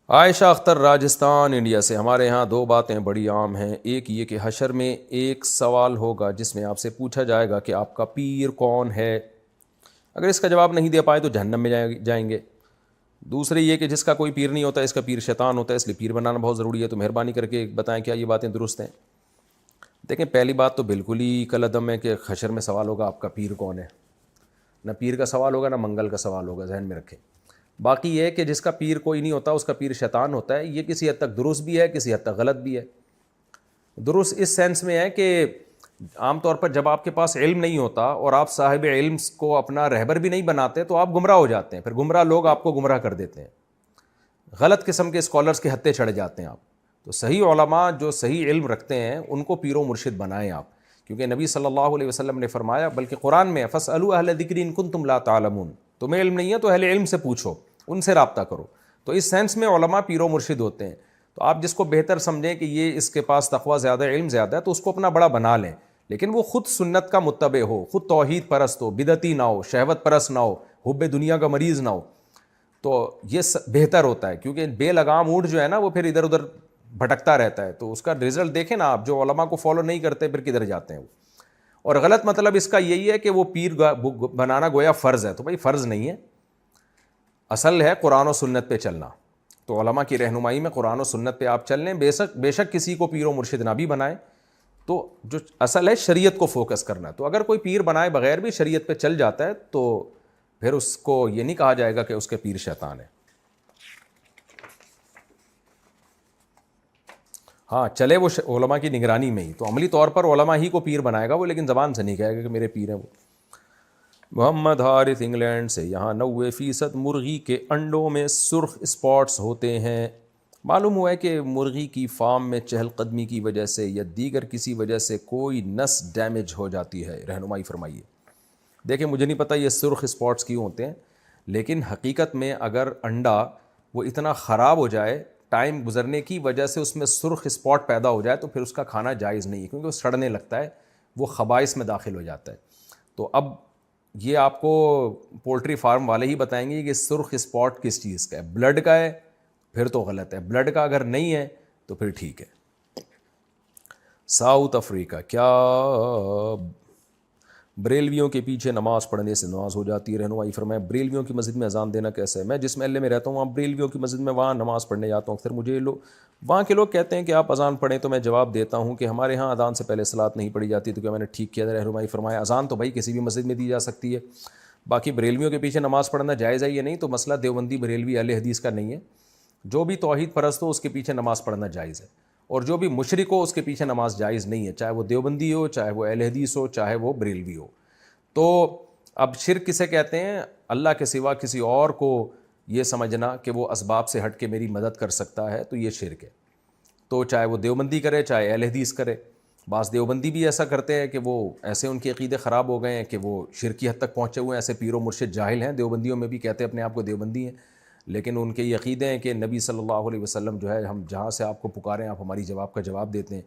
عائشہ اختر راجستھان انڈیا سے، ہمارے یہاں 2 باتیں بڑی عام ہیں. ایک یہ کہ حشر میں ایک سوال ہوگا جس میں آپ سے پوچھا جائے گا کہ آپ کا پیر کون ہے. اگر اس کا جواب نہیں دے پائے تو جہنم میں جائیں گے. دوسری یہ کہ جس کا کوئی پیر نہیں ہوتا اس کا پیر شیطان ہوتا ہے، اس لیے پیر بنانا بہت ضروری ہے. تو مہربانی کر کے بتائیں کیا یہ باتیں درست ہیں. دیکھیں، پہلی بات تو بالکل ہی کالعدم ہے کہ حشر میں سوال ہوگا آپ کا پیر کون ہے. نہ پیر کا سوال ہوگا نہ منگل کا سوال ہوگا، ذہن میں رکھیں. باقی یہ کہ جس کا پیر کوئی نہیں ہوتا اس کا پیر شیطان ہوتا ہے، یہ کسی حد تک درست بھی ہے، کسی حد تک غلط بھی ہے. درست اس سینس میں ہے کہ عام طور پر جب آپ کے پاس علم نہیں ہوتا اور آپ صاحب علم کو اپنا رہبر بھی نہیں بناتے تو آپ گمراہ ہو جاتے ہیں، پھر گمراہ لوگ آپ کو گمراہ کر دیتے ہیں، غلط قسم کے اسکالرس کے ہتھے چڑھ جاتے ہیں آپ. تو صحیح علماء جو صحیح علم رکھتے ہیں ان کو پیر و مرشد بنائیں آپ، کیونکہ نبی صلی اللہ علیہ وسلم نے فرمایا، بلکہ قرآن میں فَاسْأَلُوا أَهْلَ الذِّكْرِ إِن كُنتُمْ لَا تَعْلَمُونَ، تمہیں علم نہیں ہے تو اہل علم سے پوچھو، ان سے رابطہ کرو. تو اس سینس میں علماء پیر و مرشد ہوتے ہیں. تو آپ جس کو بہتر سمجھیں کہ یہ اس کے پاس تقویٰ زیادہ، علم زیادہ ہے، تو اس کو اپنا بڑا بنا لیں، لیکن وہ خود سنت کا متبع ہو، خود توحید پرست ہو، بدعتی نہ ہو، شہوت پرست نہ ہو، حب دنیا کا مریض نہ ہو. تو یہ بہتر ہوتا ہے، کیونکہ بے لگام اونٹ جو ہے نا وہ پھر ادھر ادھر بھٹکتا رہتا ہے. تو اس کا رزلٹ دیکھیں نا آپ، جو علماء کو فالو نہیں کرتے پھر کدھر جاتے ہیں وہ. اور غلط مطلب اس کا یہی ہے کہ وہ پیر بنانا گویا فرض ہے، تو بھائی فرض نہیں ہے، اصل ہے قرآن و سنت پہ چلنا. تو علماء کی رہنمائی میں قرآن و سنت پہ آپ چل لیں، بے شک کسی کو پیر و مرشد نہ بھی بنائیں. تو جو اصل ہے شریعت کو فوکس کرنا. تو اگر کوئی پیر بنائے بغیر بھی شریعت پہ چل جاتا ہے تو پھر اس کو یہ نہیں کہا جائے گا کہ اس کے پیر شیطان ہے. ہاں چلے وہ علماء کی نگرانی میں ہی، تو عملی طور پر علماء ہی کو پیر بنائے گا وہ، لیکن زبان سے نہیں کہے گا کہ میرے پیر ہیں وہ. محمد حارث انگلینڈ سے، یہاں 90% مرغی کے انڈوں میں سرخ اسپاٹس ہوتے ہیں. معلوم ہوا ہے کہ مرغی کی فارم میں چہل قدمی کی وجہ سے یا دیگر کسی وجہ سے کوئی نس ڈیمیج ہو جاتی ہے، رہنمائی فرمائیے. دیکھیں مجھے نہیں پتہ یہ سرخ اسپاٹس کیوں ہوتے ہیں، لیکن حقیقت میں اگر انڈا وہ اتنا خراب ہو جائے، ٹائم گزرنے کی وجہ سے اس میں سرخ اسپاٹ پیدا ہو جائے، تو پھر اس کا کھانا جائز نہیں ہے، کیونکہ وہ سڑنے لگتا ہے، وہ خبائث میں داخل ہو جاتا ہے. تو اب یہ آپ کو پولٹری فارم والے ہی بتائیں گے کہ سرخ اسپاٹ کس چیز کا ہے. بلڈ کا ہے پھر تو غلط ہے، بلڈ کا اگر نہیں ہے تو پھر ٹھیک ہے. ساؤتھ افریقہ، کیا بریلویوں کے پیچھے نماز پڑھنے سے نماز ہو جاتی ہے؟ رہنمائی فرمائیں بریلویوں کی مسجد میں اذان دینا کیسا ہے؟ میں جس محلے میں رہتا ہوں وہاں بریلویوں کی مسجد میں وہاں نماز پڑھنے جاتا ہوں اکثر. مجھے وہاں کے لوگ کہتے ہیں کہ آپ اذان پڑھیں، تو میں جواب دیتا ہوں کہ ہمارے ہاں اذان سے پہلے صلاۃ نہیں پڑھی جاتی. تو کیا میں نے ٹھیک کیا؟ رہنمائی فرمایا اذان تو بھائی کسی بھی مسجد میں دی جا سکتی ہے. باقی بریلویوں کے پیچھے نماز پڑھنا جائز ہے یا نہیں، تو مسئلہ دیوبندی بریلوی اہل حدیث کا نہیں ہے. جو بھی توحید پرست ہو اس کے پیچھے نماز پڑھنا جائز ہے، اور جو بھی مشرک ہو اس کے پیچھے نماز جائز نہیں ہے، چاہے وہ دیوبندی ہو، چاہے وہ اہل حدیث ہو، چاہے وہ بریلوی ہو. تو اب شرک کسے کہتے ہیں؟ اللہ کے سوا کسی اور کو یہ سمجھنا کہ وہ اسباب سے ہٹ کے میری مدد کر سکتا ہے، تو یہ شرک ہے. تو چاہے وہ دیوبندی کرے چاہے اہل حدیث کرے. بعض دیوبندی بھی ایسا کرتے ہیں کہ وہ ایسے ان کے عقیدے خراب ہو گئے ہیں کہ وہ شرکی حد تک پہنچے ہوئے ہیں. ایسے پیر و مرشد جاہل ہیں دیوبندیوں میں بھی، کہتے ہیں اپنے آپ کو دیوبندی ہیں، لیکن ان کے یہ عقیدے ہیں کہ نبی صلی اللہ علیہ وسلم جو ہے، ہم جہاں سے آپ کو پکاریں آپ ہماری جواب کا جواب دیتے ہیں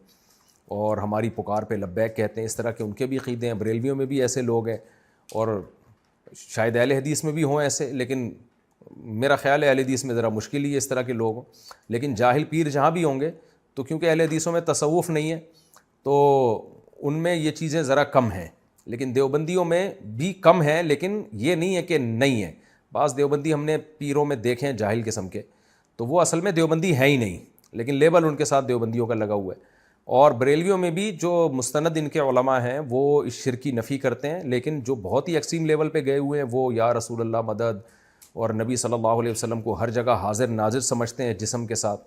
اور ہماری پکار پہ لبیک کہتے ہیں. اس طرح کے ان کے بھی عقیدے ہیں. بریلویوں میں بھی ایسے لوگ ہیں، اور شاید اہل حدیث میں بھی ہوں ایسے، لیکن میرا خیال ہے اہل حدیث میں ذرا مشکل ہی ہے اس طرح کے لوگ ہوں. لیکن جاہل پیر جہاں بھی ہوں گے، تو کیونکہ اہل حدیثوں میں تصوف نہیں ہے تو ان میں یہ چیزیں ذرا کم ہیں، لیکن دیوبندیوں میں بھی کم ہیں، لیکن یہ نہیں ہے کہ نہیں ہے. بعض دیوبندی ہم نے پیروں میں دیکھے ہیں جاہل قسم کے، تو وہ اصل میں دیوبندی ہیں ہی نہیں، لیکن لیبل ان کے ساتھ دیوبندیوں کا لگا ہوا ہے. اور بریلویوں میں بھی جو مستند ان کے علماء ہیں وہ اس شرک کی نفی کرتے ہیں، لیکن جو بہت ہی ایکسٹریم لیول پہ گئے ہوئے ہیں وہ یا رسول اللہ مدد اور نبی صلی اللہ علیہ وسلم کو ہر جگہ حاضر ناظر سمجھتے ہیں جسم کے ساتھ،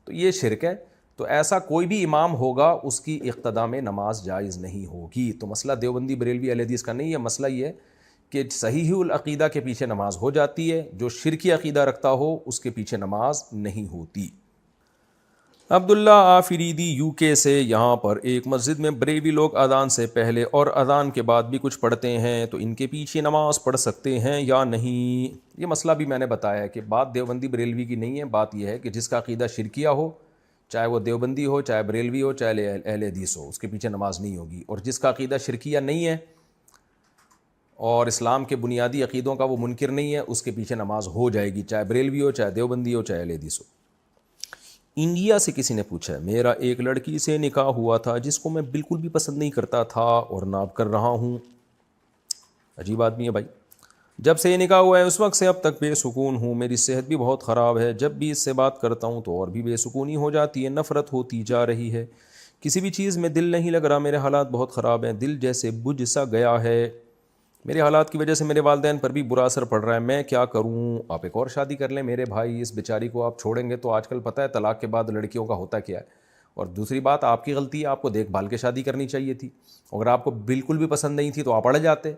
تو یہ شرک ہے. تو ایسا کوئی بھی امام ہوگا اس کی اقتداء میں نماز جائز نہیں ہوگی. تو مسئلہ دیوبندی بریلوی اہل حدیث کا نہیں ہے, مسئلہ یہ ہے کہ صحیح العقیدہ کے پیچھے نماز ہو جاتی ہے, جو شرکی عقیدہ رکھتا ہو اس کے پیچھے نماز نہیں ہوتی. عبداللہ آفریدی یو کے سے, یہاں پر ایک مسجد میں بریلوی لوگ اذان سے پہلے اور اذان کے بعد بھی کچھ پڑھتے ہیں, تو ان کے پیچھے نماز پڑھ سکتے ہیں یا نہیں؟ یہ مسئلہ بھی میں نے بتایا ہے کہ بات دیوبندی بریلوی کی نہیں ہے, بات یہ ہے کہ جس کا عقیدہ شرکیہ ہو, چاہے وہ دیوبندی ہو, چاہے بریلوی ہو, چاہے اہل حدیث ہو, اس کے پیچھے نماز نہیں ہوگی. اور جس کا عقیدہ شرکیہ نہیں ہے اور اسلام کے بنیادی عقیدوں کا وہ منکر نہیں ہے, اس کے پیچھے نماز ہو جائے گی, چاہے بریلوی ہو, چاہے دیوبندی ہو, چاہے اہل حدیث ہو. انڈیا سے کسی نے پوچھا ہے, میرا ایک لڑکی سے نکاح ہوا تھا جس کو میں بالکل بھی پسند نہیں کرتا تھا اور نہ اب کر رہا ہوں. عجیب آدمی ہے بھائی. جب سے یہ نکاح ہوا ہے اس وقت سے اب تک بے سکون ہوں, میری صحت بھی بہت خراب ہے, جب بھی اس سے بات کرتا ہوں تو اور بھی بے سکونی ہو جاتی ہے, نفرت ہوتی جا رہی ہے, کسی بھی چیز میں دل نہیں لگ رہا, میرے حالات بہت خراب ہیں, دل جیسے بجھ سا گیا ہے, میرے حالات کی وجہ سے میرے والدین پر بھی برا اثر پڑ رہا ہے, میں کیا کروں؟ آپ ایک اور شادی کر لیں میرے بھائی, اس بیچاری کو آپ چھوڑیں گے تو آج کل پتہ ہے طلاق کے بعد لڑکیوں کا ہوتا کیا ہے. اور دوسری بات, آپ کی غلطی ہے, آپ کو دیکھ بھال کے شادی کرنی چاہیے تھی. اگر آپ کو بالکل بھی پسند نہیں تھی تو آپ اڑ جاتے.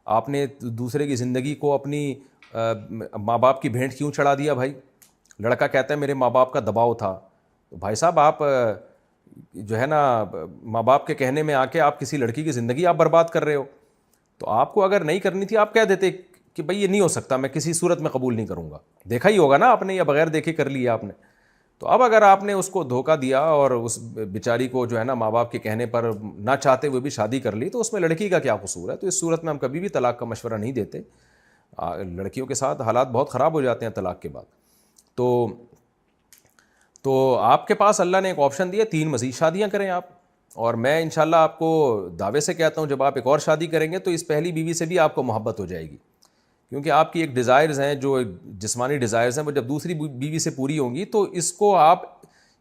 آپ نے دوسرے کی زندگی کو اپنی ماں باپ کی بھینٹ کیوں چڑھا دیا بھائی؟ لڑکا کہتا ہے میرے ماں باپ کا دباؤ تھا, تو بھائی صاحب آپ جو ہے نا ماں باپ کے کہنے میں آ کے آپ کسی لڑکی کی زندگی آپ برباد کر رہے ہو. تو آپ کو اگر نہیں کرنی تھی آپ کہہ دیتے کہ بھائی یہ نہیں ہو سکتا, میں کسی صورت میں قبول نہیں کروں گا. دیکھا ہی ہوگا نا آپ نے, یا بغیر دیکھے کر لیا آپ نے. تو اب اگر آپ نے اس کو دھوکہ دیا اور اس بیچاری کو جو ہے نا ماں باپ کے کہنے پر نہ چاہتے ہوئے بھی شادی کر لی, تو اس میں لڑکی کا کیا قصور ہے؟ تو اس صورت میں ہم کبھی بھی طلاق کا مشورہ نہیں دیتے. لڑکیوں کے ساتھ حالات بہت خراب ہو جاتے ہیں طلاق کے بعد. تو آپ کے پاس اللہ نے ایک آپشن دیا, 3 مزید شادیاں کریں آپ. اور میں انشاءاللہ آپ کو دعوے سے کہتا ہوں, جب آپ ایک اور شادی کریں گے تو اس پہلی بیوی سے بھی آپ کو محبت ہو جائے گی, کیونکہ آپ کی ایک ڈیزائرز ہیں, جو جسمانی ڈیزائرز ہیں, وہ جب دوسری بیوی سے پوری ہوں گی تو اس کو آپ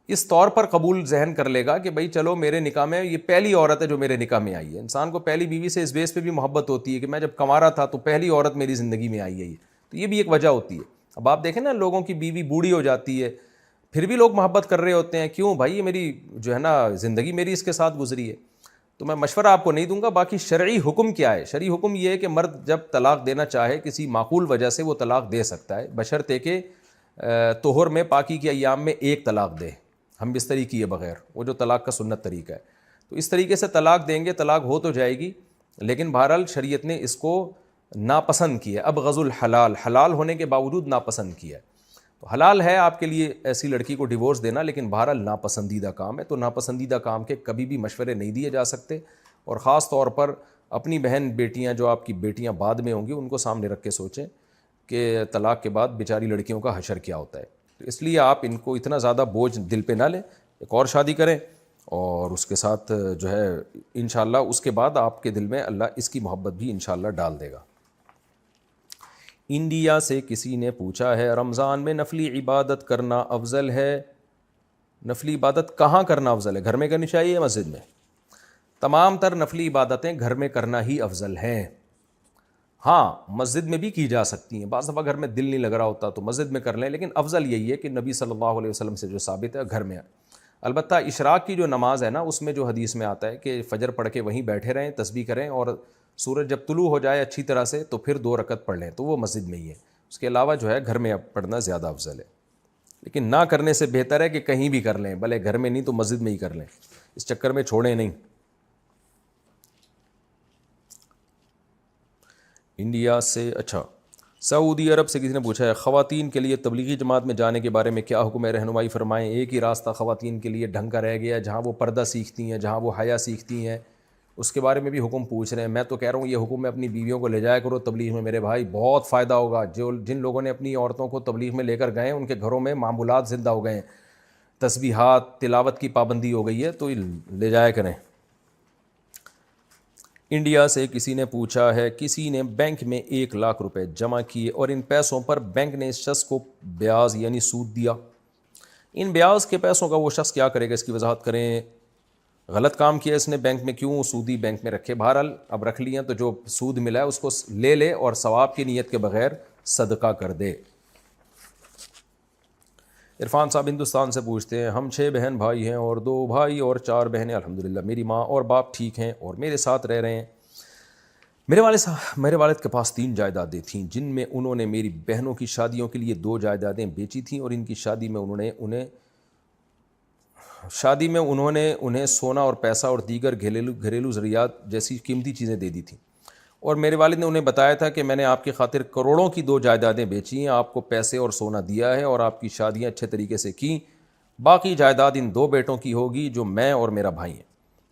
اس طور پر قبول ذہن کر لے گا کہ بھائی چلو میرے نکاح میں یہ پہلی عورت ہے جو میرے نکاح میں آئی ہے. انسان کو پہلی بیوی سے اس بیس پہ بھی محبت ہوتی ہے کہ میں جب کما رہا تھا تو پہلی عورت میری زندگی میں آئی ہے, تو یہ بھی ایک وجہ ہوتی ہے. اب آپ دیکھیں نا, لوگوں کی بیوی بوڑھی ہو جاتی ہے پھر بھی لوگ محبت کر رہے ہوتے ہیں, کیوں بھائی؟ یہ میری جو ہے نا زندگی میری اس کے ساتھ گزری ہے. تو میں مشورہ آپ کو نہیں دوں گا. باقی شرعی حکم کیا ہے؟ شرعی حکم یہ ہے کہ مرد جب طلاق دینا چاہے کسی معقول وجہ سے وہ طلاق دے سکتا ہے, بشرطے کہ طہر میں پاکی کے ایام میں 1 طلاق دے, ہم بستری کیے بغیر, وہ جو طلاق کا سنت طریقہ ہے. تو اس طریقے سے طلاق دیں گے, طلاق ہو تو جائے گی, لیکن بہرحال شریعت نے اس کو ناپسند کیا. اب غض الحلال, حلال ہونے کے باوجود ناپسند کیا ہے. تو حلال ہے آپ کے لیے ایسی لڑکی کو ڈیورس دینا, لیکن بہرحال ناپسندیدہ کام ہے. تو ناپسندیدہ کام کے کبھی بھی مشورے نہیں دیے جا سکتے, اور خاص طور پر اپنی بہن بیٹیاں, جو آپ کی بیٹیاں بعد میں ہوں گی, ان کو سامنے رکھ کے سوچیں کہ طلاق کے بعد بیچاری لڑکیوں کا حشر کیا ہوتا ہے. تو اس لیے آپ ان کو اتنا زیادہ بوجھ دل پہ نہ لیں, ایک اور شادی کریں, اور اس کے ساتھ جو ہے انشاءاللہ اس کے بعد آپ کے دل میں اللہ اس کی محبت بھی انشاءاللہ ڈال دے گا. انڈیا سے کسی نے پوچھا ہے, رمضان میں نفلی عبادت کرنا افضل ہے؟ نفلی عبادت کہاں کرنا افضل ہے؟ گھر میں کرنی چاہیے یا مسجد میں؟ تمام تر نفلی عبادتیں گھر میں کرنا ہی افضل ہیں. ہاں مسجد میں بھی کی جا سکتی ہیں, بعض دفعہ گھر میں دل نہیں لگ رہا ہوتا تو مسجد میں کر لیں, لیکن افضل یہی ہے کہ نبی صلی اللہ علیہ وسلم سے جو ثابت ہے گھر میں. البتہ اشراق کی جو نماز ہے نا, اس میں جو حدیث میں آتا ہے کہ فجر پڑھ کے وہیں بیٹھے رہیں, تسبیح کریں, اور سورج جب طلوع ہو جائے اچھی طرح سے تو پھر 2 رکعت پڑھ لیں, تو وہ مسجد میں ہی ہے. اس کے علاوہ جو ہے گھر میں پڑھنا زیادہ افضل ہے, لیکن نہ کرنے سے بہتر ہے کہ کہیں بھی کر لیں, بھلے گھر میں نہیں تو مسجد میں ہی کر لیں, اس چکر میں چھوڑیں نہیں. انڈیا سے اچھا سعودی عرب سے کسی نے پوچھا ہے, خواتین کے لیے تبلیغی جماعت میں جانے کے بارے میں کیا حکم ہے, رہنمائی فرمائیں. ایک ہی راستہ خواتین کے لیے ڈھنگ کا رہ گیا ہے, جہاں وہ پردہ سیکھتی ہیں, جہاں وہ حیا سیکھتی ہیں, اس کے بارے میں بھی حکم پوچھ رہے ہیں. میں تو کہہ رہا ہوں یہ حکم میں اپنی بیویوں کو لے جایا کرو تبلیغ میں, میرے بھائی بہت فائدہ ہوگا. جن لوگوں نے اپنی عورتوں کو تبلیغ میں لے کر گئے ہیں ان کے گھروں میں معمولات زندہ ہو گئے ہیں, تسبیحات تلاوت کی پابندی ہو گئی ہے, تو لے جایا کریں. انڈیا سے کسی نے پوچھا ہے, کسی نے بینک میں 1 لاکھ روپے جمع کیے اور ان پیسوں پر بینک نے اس شخص کو بیاض یعنی سود دیا. ان بیاض کے پیسوں کا وہ شخص کیا کرے گا, اس کی وضاحت کریں. غلط کام کیا اس نے, بینک میں کیوں سودی بینک میں رکھے؟ بہرحال اب رکھ لیا تو جو سود ملا ہے اس کو لے لے اور ثواب کی نیت کے بغیر صدقہ کر دے. عرفان صاحب ہندوستان سے پوچھتے ہیں ہم 6 بہن بھائی ہیں اور 2 بھائی اور 4 بہنیں، الحمدللہ میری ماں اور باپ ٹھیک ہیں اور میرے ساتھ رہ رہے ہیں۔ میرے والد کے پاس 3 جائیدادیں تھیں جن میں انہوں نے میری بہنوں کی شادیوں کے لیے 2 جائیدادیں بیچی تھیں اور ان کی شادی میں انہوں نے انہیں سونا اور پیسہ اور دیگر گھریلو ضروریات جیسی قیمتی چیزیں دے دی تھیں، اور میرے والد نے انہیں بتایا تھا کہ میں نے آپ کی خاطر کروڑوں کی 2 جائیدادیں بیچی ہیں، آپ کو پیسے اور سونا دیا ہے اور آپ کی شادیاں اچھے طریقے سے کیں، باقی جائیداد ان 2 بیٹوں کی ہوگی جو میں اور میرا بھائی ہیں،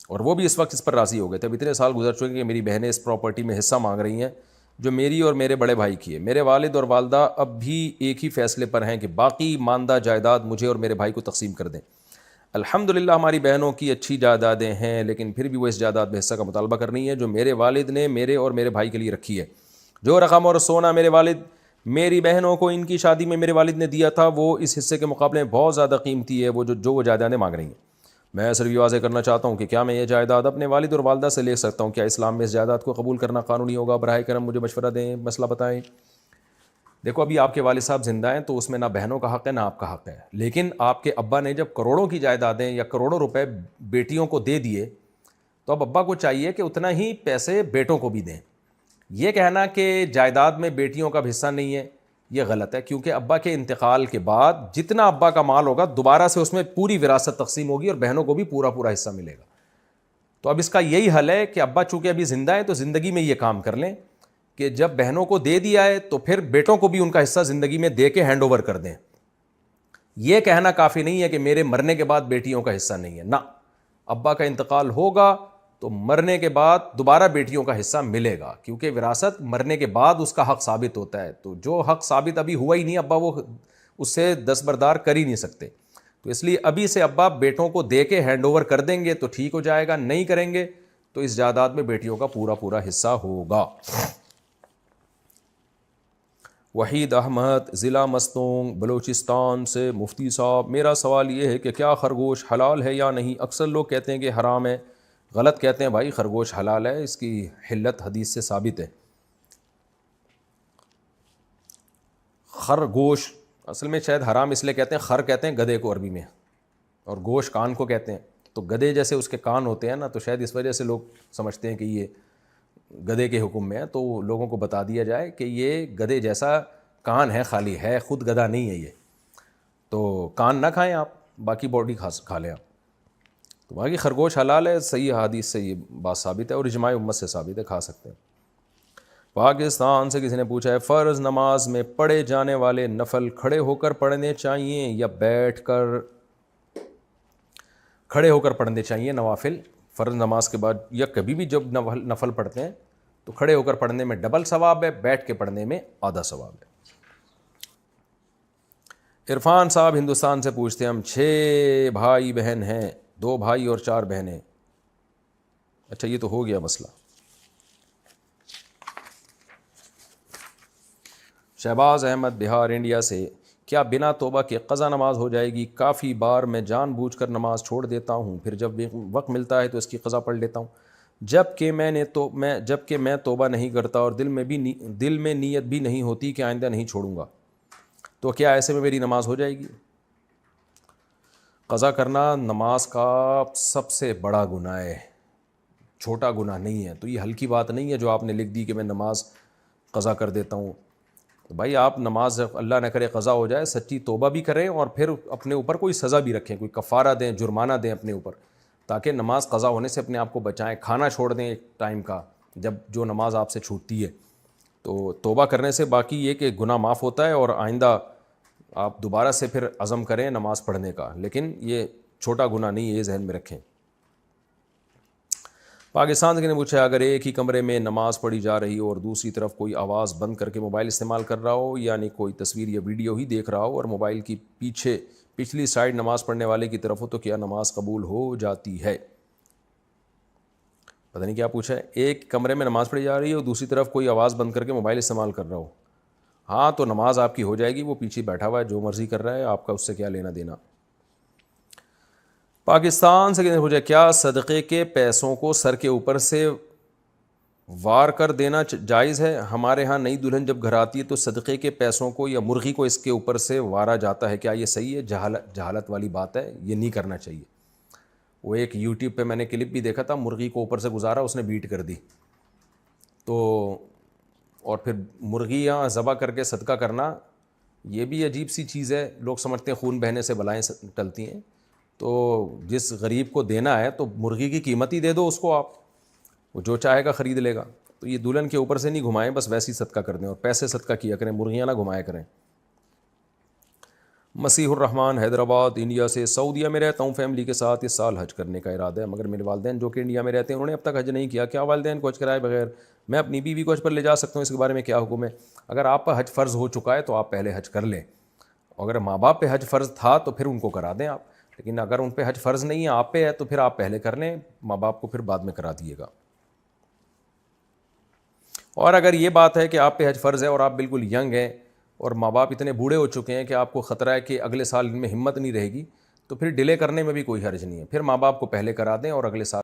اور وہ بھی اس وقت اس پر راضی ہو گئے تھے۔ اب اتنے سال گزر چکے کہ میری بہنیں اس پراپرٹی میں حصہ مانگ رہی ہیں جو میری اور میرے بڑے بھائی کی ہے۔ میرے والد اور والدہ اب بھی ایک ہی فیصلے پر ہیں کہ باقی ماندہ جائیداد مجھے اور میرے بھائی کو تقسیم کر دیں۔ الحمدللہ ہماری بہنوں کی اچھی جائیدادیں ہیں، لیکن پھر بھی وہ اس جائیداد میں حصہ کا مطالبہ کر رہی ہیں جو میرے والد نے میرے اور میرے بھائی کے لیے رکھی ہے۔ جو رقم اور سونا میرے والد میری بہنوں کو ان کی شادی میں میرے والد نے دیا تھا وہ اس حصے کے مقابلے میں بہت زیادہ قیمتی ہے، وہ جائیدادیں مانگ رہی ہیں۔ میں صرف یہ واضح کرنا چاہتا ہوں کہ کیا میں یہ جائیداد اپنے والد اور والدہ سے لے سکتا ہوں؟ کیا اسلام میں اس جائیداد کو قبول کرنا قانونی ہوگا؟ براہ کرم مجھے مشورہ دیں، مسئلہ بتائیں۔ دیکھو ابھی آپ کے والد صاحب زندہ ہیں تو اس میں نہ بہنوں کا حق ہے نہ آپ کا حق ہے، لیکن آپ کے ابا نے جب کروڑوں کی جائیدادیں یا کروڑوں روپے بیٹیوں کو دے دیے تو اب ابا کو چاہیے کہ اتنا ہی پیسے بیٹوں کو بھی دیں۔ یہ کہنا کہ جائیداد میں بیٹیوں کا حصہ نہیں ہے یہ غلط ہے، کیونکہ ابا کے انتقال کے بعد جتنا ابا کا مال ہوگا دوبارہ سے اس میں پوری وراثت تقسیم ہوگی اور بہنوں کو بھی پورا حصہ ملے گا۔ تو اب اس کا یہی حل ہے کہ ابا چونکہ ابھی زندہ ہے تو زندگی میں یہ کام کر لیں کہ جب بہنوں کو دے دیا ہے تو پھر بیٹوں کو بھی ان کا حصہ زندگی میں دے کے ہینڈ اوور کر دیں۔ یہ کہنا کافی نہیں ہے کہ میرے مرنے کے بعد بیٹیوں کا حصہ نہیں ہے، نہ، ابا کا انتقال ہوگا تو مرنے کے بعد دوبارہ بیٹیوں کا حصہ ملے گا، کیونکہ وراثت مرنے کے بعد اس کا حق ثابت ہوتا ہے، تو جو حق ثابت ابھی ہوا ہی نہیں ابا وہ اس سے دستبردار کر ہی نہیں سکتے، تو اس لیے ابھی سے ابا بیٹوں کو دے کے ہینڈ اوور کر دیں گے تو ٹھیک ہو جائے گا، نہیں کریں گے تو اس جائیداد میں بیٹیوں کا پورا حصہ ہوگا۔ وحید احمد ضلع مستونگ بلوچستان سے، مفتی صاحب میرا سوال یہ ہے کہ کیا خرگوش حلال ہے یا نہیں؟ اکثر لوگ کہتے ہیں کہ حرام ہے، غلط کہتے ہیں بھائی، خرگوش حلال ہے، اس کی حلت حدیث سے ثابت ہے۔ خرگوش اصل میں شاید حرام اس لیے کہتے ہیں، خر کہتے ہیں گدھے کو عربی میں، اور گوش کان کو کہتے ہیں، تو گدھے جیسے اس کے کان ہوتے ہیں نا، تو شاید اس وجہ سے لوگ سمجھتے ہیں کہ یہ گدھے کے حکم میں ہے، تو لوگوں کو بتا دیا جائے کہ یہ گدھے جیسا کان ہے، خالی ہے، خود گدھا نہیں ہے یہ، تو کان نہ کھائیں آپ، باقی باڈی کھا لیں آپ۔ تو باقی خرگوش حلال ہے، صحیح حدیث سے یہ بات ثابت ہے اور اجماع امت سے ثابت ہے، کھا سکتے ہیں۔ پاکستان سے کسی نے پوچھا ہے فرض نماز میں پڑھے جانے والے نفل کھڑے ہو کر پڑھنے چاہیے یا بیٹھ کر؟ کھڑے ہو کر پڑھنے چاہیے نوافل فرض نماز کے بعد، یا کبھی بھی جب نفل پڑھتے ہیں تو کھڑے ہو کر پڑھنے میں ڈبل ثواب ہے، بیٹھ کے پڑھنے میں آدھا ثواب ہے۔ عرفان صاحب ہندوستان سے پوچھتے ہیں ہم 6 بھائی بہن ہیں، 2 بھائی اور 4 بہنیں۔ اچھا یہ تو ہو گیا مسئلہ۔ شہباز احمد بہار انڈیا سے، کیا بنا توبہ کے قضا نماز ہو جائے گی؟ کافی بار میں جان بوجھ کر نماز چھوڑ دیتا ہوں، پھر جب وقت ملتا ہے تو اس کی قضا پڑھ لیتا ہوں، جبکہ میں توبہ نہیں کرتا اور دل میں نیت بھی نہیں ہوتی کہ آئندہ نہیں چھوڑوں گا، تو کیا ایسے میں میری نماز ہو جائے گی؟ قضا کرنا نماز کا سب سے بڑا گناہ ہے، چھوٹا گناہ نہیں ہے، تو یہ ہلکی بات نہیں ہے جو آپ نے لکھ دی کہ میں نماز قضا کر دیتا ہوں۔ تو بھائی آپ نماز اللہ نہ کرے قضا ہو جائے، سچی توبہ بھی کریں اور پھر اپنے اوپر کوئی سزا بھی رکھیں، کوئی کفارہ دیں، جرمانہ دیں اپنے اوپر، تاکہ نماز قضا ہونے سے اپنے آپ کو بچائیں۔ کھانا چھوڑ دیں ایک ٹائم کا جب جو نماز آپ سے چھوٹتی ہے، تو توبہ کرنے سے باقی یہ کہ گناہ معاف ہوتا ہے اور آئندہ آپ دوبارہ سے پھر عزم کریں نماز پڑھنے کا، لیکن یہ چھوٹا گناہ نہیں ہے، یہ ذہن میں رکھیں۔ پاکستان کے نے پوچھا اگر ایک ہی کمرے میں نماز پڑھی جا رہی ہو اور دوسری طرف کوئی آواز بند کر کے موبائل استعمال کر رہا ہو، یعنی کوئی تصویر یا ویڈیو ہی دیکھ رہا ہو اور موبائل کی پچھلی سائڈ نماز پڑھنے والے کی طرف ہو، تو کیا نماز قبول ہو جاتی ہے؟ پتہ نہیں کیا پوچھا ہے، ایک کمرے میں نماز پڑھی جا رہی ہے اور دوسری طرف کوئی آواز بند کر کے موبائل استعمال کر رہا ہو، ہاں تو نماز آپ کی ہو جائے گی، وہ پیچھے بیٹھا ہوا ہے جو مرضی کر رہا ہے، آپ کا اس سے کیا لینا دینا۔ پاکستان سے پوچھا کیا صدقے کے پیسوں کو سر کے اوپر سے وار کر دینا جائز ہے؟ ہمارے ہاں نئی دلہن جب گھر آتی ہے تو صدقے کے پیسوں کو یا مرغی کو اس کے اوپر سے وارا جاتا ہے، کیا یہ صحیح ہے؟ جہالت والی بات ہے، یہ نہیں کرنا چاہیے۔ وہ ایک یوٹیوب پہ میں نے کلپ بھی دیکھا تھا، مرغی کو اوپر سے گزارا، اس نے بیٹ کر دی، تو اور پھر مرغیاں ذبح کر کے صدقہ کرنا یہ بھی عجیب سی چیز ہے۔ لوگ سمجھتے ہیں خون بہنے سے بلائیں ٹلتی ہیں، تو جس غریب کو دینا ہے تو مرغی کی قیمت ہی دے دو اس کو، آپ وہ جو چاہے گا خرید لے گا۔ تو یہ دلہن کے اوپر سے نہیں گھمائیں، بس ویسے ہی صدقہ کر دیں اور پیسے صدقہ کیا کریں، مرغیاں نہ گھمایا کریں۔ مسیح الرحمن حیدرآباد انڈیا سے، سعودیہ میں رہتا ہوں، فیملی کے ساتھ اس سال حج کرنے کا ارادہ ہے، مگر میرے والدین جو کہ انڈیا میں رہتے ہیں انہوں نے اب تک حج نہیں کیا، کیا والدین کو حج کرائے بغیر میں اپنی بیوی کو حج پر لے جا سکتا ہوں؟ اس کے بارے میں کیا حکم ہے؟ اگر آپ پر حج فرض ہو چکا ہے تو آپ پہلے حج کر لیں، اگر ماں باپ پہ حج فرض تھا تو پھر ان کو کرا دیں آپ، لیکن اگر ان پہ حج فرض نہیں ہے، آپ پہ ہے، تو پھر آپ پہلے کر لیں، ماں باپ کو پھر بعد میں کرا دیے گا۔ اور اگر یہ بات ہے کہ آپ پہ حج فرض ہے اور آپ بالکل ینگ ہیں اور ماں باپ اتنے بوڑھے ہو چکے ہیں کہ آپ کو خطرہ ہے کہ اگلے سال ان میں ہمت نہیں رہے گی، تو پھر ڈیلے کرنے میں بھی کوئی حرج نہیں ہے، پھر ماں باپ کو پہلے کرا دیں اور اگلے سال